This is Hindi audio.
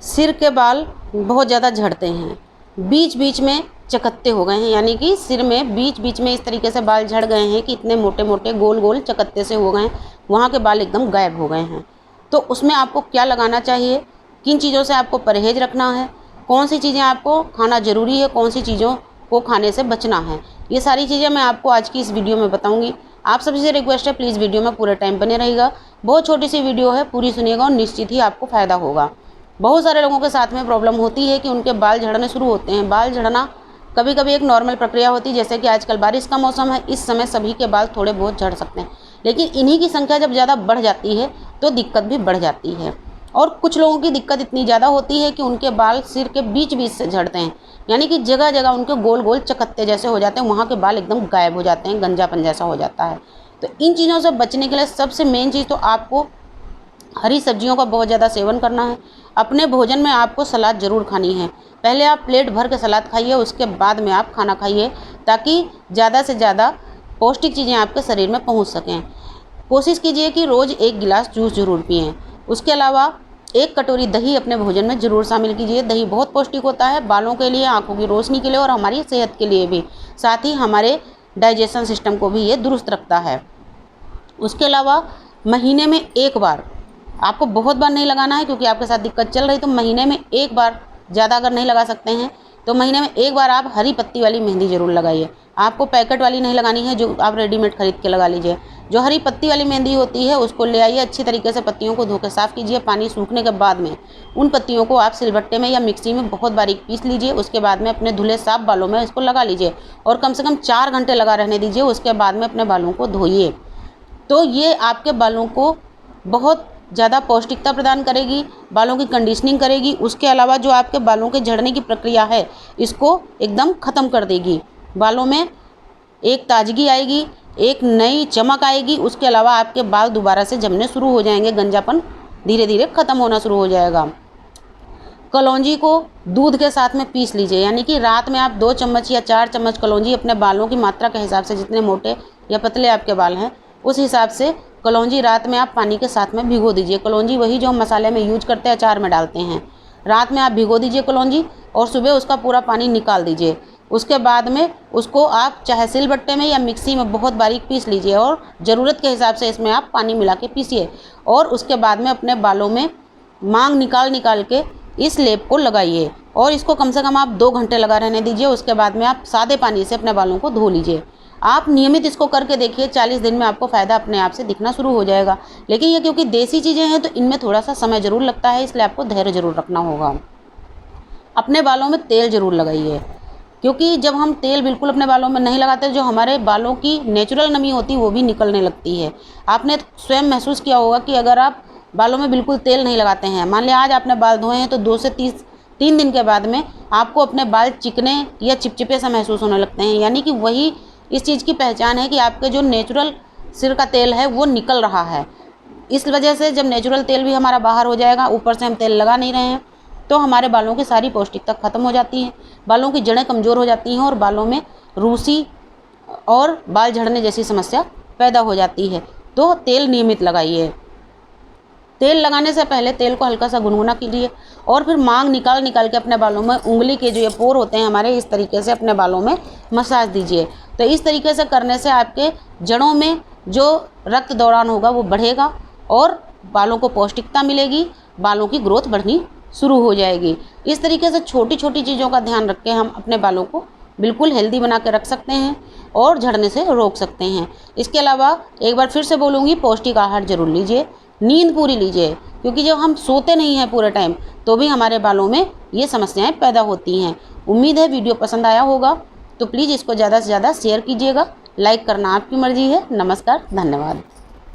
सिर के बाल बहुत ज़्यादा झड़ते हैं, बीच बीच में चकत्ते हो गए हैं, यानी कि सिर में बीच बीच में इस तरीके से बाल झड़ गए हैं कि इतने मोटे मोटे गोल गोल चकत्ते से हो गए हैं, वहाँ के बाल एकदम गायब हो गए हैं। तो उसमें आपको क्या लगाना चाहिए, किन चीज़ों से आपको परहेज़ रखना है, कौन सी चीज़ें आपको खाना ज़रूरी है, कौन सी चीज़ों को खाने से बचना है, ये सारी चीज़ें मैं आपको आज की इस वीडियो में बताऊँगी। आप सभी से रिक्वेस्ट है, प्लीज़ वीडियो में पूरे टाइम बने रहिएगा। बहुत छोटी सी वीडियो है, पूरी सुनिएगा और निश्चित ही आपको फ़ायदा होगा। बहुत सारे लोगों के साथ में प्रॉब्लम होती है कि उनके बाल झड़ने शुरू होते हैं। बाल झड़ना कभी कभी एक नॉर्मल प्रक्रिया होती है, जैसे कि आजकल बारिश का मौसम है, इस समय सभी के बाल थोड़े बहुत झड़ सकते हैं, लेकिन इन्हीं की संख्या जब ज़्यादा बढ़ जाती है तो दिक्कत भी बढ़ जाती है। और कुछ लोगों की दिक्कत इतनी ज़्यादा होती है कि उनके बाल सिर के बीच बीच से झड़ते हैं, यानी कि जगह जगह उनके गोल गोल चकत्ते जैसे हो जाते हैं, वहाँ के बाल एकदम गायब हो जाते हैं, गंजापन जैसा हो जाता है। तो इन चीज़ों से बचने के लिए सबसे मेन चीज़ तो आपको हरी सब्जियों का बहुत ज़्यादा सेवन करना है। अपने भोजन में आपको सलाद ज़रूर खानी है। पहले आप प्लेट भर के सलाद खाइए, उसके बाद में आप खाना खाइए, ताकि ज़्यादा से ज़्यादा पौष्टिक चीज़ें आपके शरीर में पहुंच सकें। कोशिश कीजिए कि रोज़ 1 गिलास जूस ज़रूर पिएँ। उसके अलावा 1 कटोरी दही अपने भोजन में ज़रूर शामिल कीजिए। दही बहुत पौष्टिक होता है, बालों के लिए, आँखों की रोशनी के लिए और हमारी सेहत के लिए भी। साथ ही हमारे डाइजेशन सिस्टम को भी ये दुरुस्त रखता है। उसके अलावा महीने में 1 बार, आपको बहुत बार नहीं लगाना है क्योंकि आपके साथ दिक्कत चल रही, तो महीने में 1 बार, ज़्यादा अगर नहीं लगा सकते हैं तो महीने में 1 बार आप हरी पत्ती वाली मेहंदी ज़रूर लगाइए। आपको पैकेट वाली नहीं लगानी है, जो आप रेडीमेड खरीद के लगा लीजिए। जो हरी पत्ती वाली मेहंदी होती है उसको ले आइए, अच्छी तरीके से पत्तियों को धो के साफ़ कीजिए। पानी सूखने के बाद में उन पत्तियों को आप सिलबट्टे में या मिक्सी में बहुत बारीक पीस लीजिए। उसके बाद में अपने धुले साफ बालों में इसको लगा लीजिए और कम से कम 4 घंटे लगा रहने दीजिए। उसके बाद में अपने बालों को धोइए। तो ये आपके बालों को बहुत ज़्यादा पौष्टिकता प्रदान करेगी, बालों की कंडीशनिंग करेगी। उसके अलावा जो आपके बालों के झड़ने की प्रक्रिया है, इसको एकदम ख़त्म कर देगी। बालों में एक ताजगी आएगी, एक नई चमक आएगी। उसके अलावा आपके बाल दोबारा से जमने शुरू हो जाएंगे, गंजापन धीरे धीरे ख़त्म होना शुरू हो जाएगा। कलौंजी को दूध के साथ में पीस लीजिए, यानी कि रात में आप 2 चम्मच या 4 चम्मच कलौंजी अपने बालों की मात्रा के हिसाब से, जितने मोटे या पतले आपके बाल हैं उस हिसाब से कलौंजी रात में आप पानी के साथ में भिगो दीजिए। कलौंजी वही जो हम मसाले में यूज करते हैं, अचार में डालते हैं। रात में आप भिगो दीजिए कलौंजी और सुबह उसका पूरा पानी निकाल दीजिए। उसके बाद में उसको आप चाहे सिलबट्टे में या मिक्सी में बहुत बारीक पीस लीजिए और ज़रूरत के हिसाब से इसमें आप पानी मिला के पीसिए। और उसके बाद में अपने बालों में मांग निकाल निकाल के इस लेप को लगाइए और इसको कम से कम आप 2 घंटे लगा रहने दीजिए। उसके बाद में आप सादे पानी से अपने बालों को धो लीजिए। आप नियमित इसको करके देखिए, 40 दिन में आपको फ़ायदा अपने आप से दिखना शुरू हो जाएगा। लेकिन ये क्योंकि देसी चीज़ें हैं तो इनमें थोड़ा सा समय ज़रूर लगता है, इसलिए आपको धैर्य ज़रूर रखना होगा। अपने बालों में तेल ज़रूर लगाइए, क्योंकि जब हम तेल बिल्कुल अपने बालों में नहीं लगाते, जो हमारे बालों की नेचुरल नमी होती है वो भी निकलने लगती है। आपने स्वयं महसूस किया होगा कि अगर आप बालों में बिल्कुल तेल नहीं लगाते हैं, मान लिया आज आपने बाल धोए हैं, तो 2 से 3 दिन के बाद में आपको अपने बाल चिकने या चिपचिपे सा महसूस होने लगते हैं। यानी कि वही इस चीज़ की पहचान है कि आपके जो नेचुरल सिर का तेल है वो निकल रहा है। इस वजह से जब नेचुरल तेल भी हमारा बाहर हो जाएगा, ऊपर से हम तेल लगा नहीं रहे हैं, तो हमारे बालों की सारी पौष्टिकता खत्म हो जाती है, बालों की जड़ें कमज़ोर हो जाती हैं और बालों में रूसी और बाल झड़ने जैसी समस्या पैदा हो जाती है। तो तेल नियमित लगाइए। तेल लगाने से पहले तेल को हल्का सा गुनगुना कीजिए और फिर मांग निकाल निकाल के अपने बालों में, उंगली के जो ये पोर होते हैं हमारे, इस तरीके से अपने बालों में मसाज दीजिए। तो इस तरीके से करने से आपके जड़ों में जो रक्त दौरान होगा वो बढ़ेगा और बालों को पौष्टिकता मिलेगी, बालों की ग्रोथ बढ़नी शुरू हो जाएगी। इस तरीके से छोटी छोटी चीज़ों का ध्यान रख के हम अपने बालों को बिल्कुल हेल्दी बना के रख सकते हैं और झड़ने से रोक सकते हैं। इसके अलावा एक बार फिर से बोलूँगी, पौष्टिक आहार जरूर लीजिए, नींद पूरी लीजिए, क्योंकि जब हम सोते नहीं हैं पूरे टाइम तो भी हमारे बालों में ये समस्याएं पैदा होती हैं। उम्मीद है वीडियो पसंद आया होगा, तो प्लीज़ इसको ज़्यादा से ज़्यादा शेयर कीजिएगा। लाइक करना आपकी मर्ज़ी है। नमस्कार, धन्यवाद।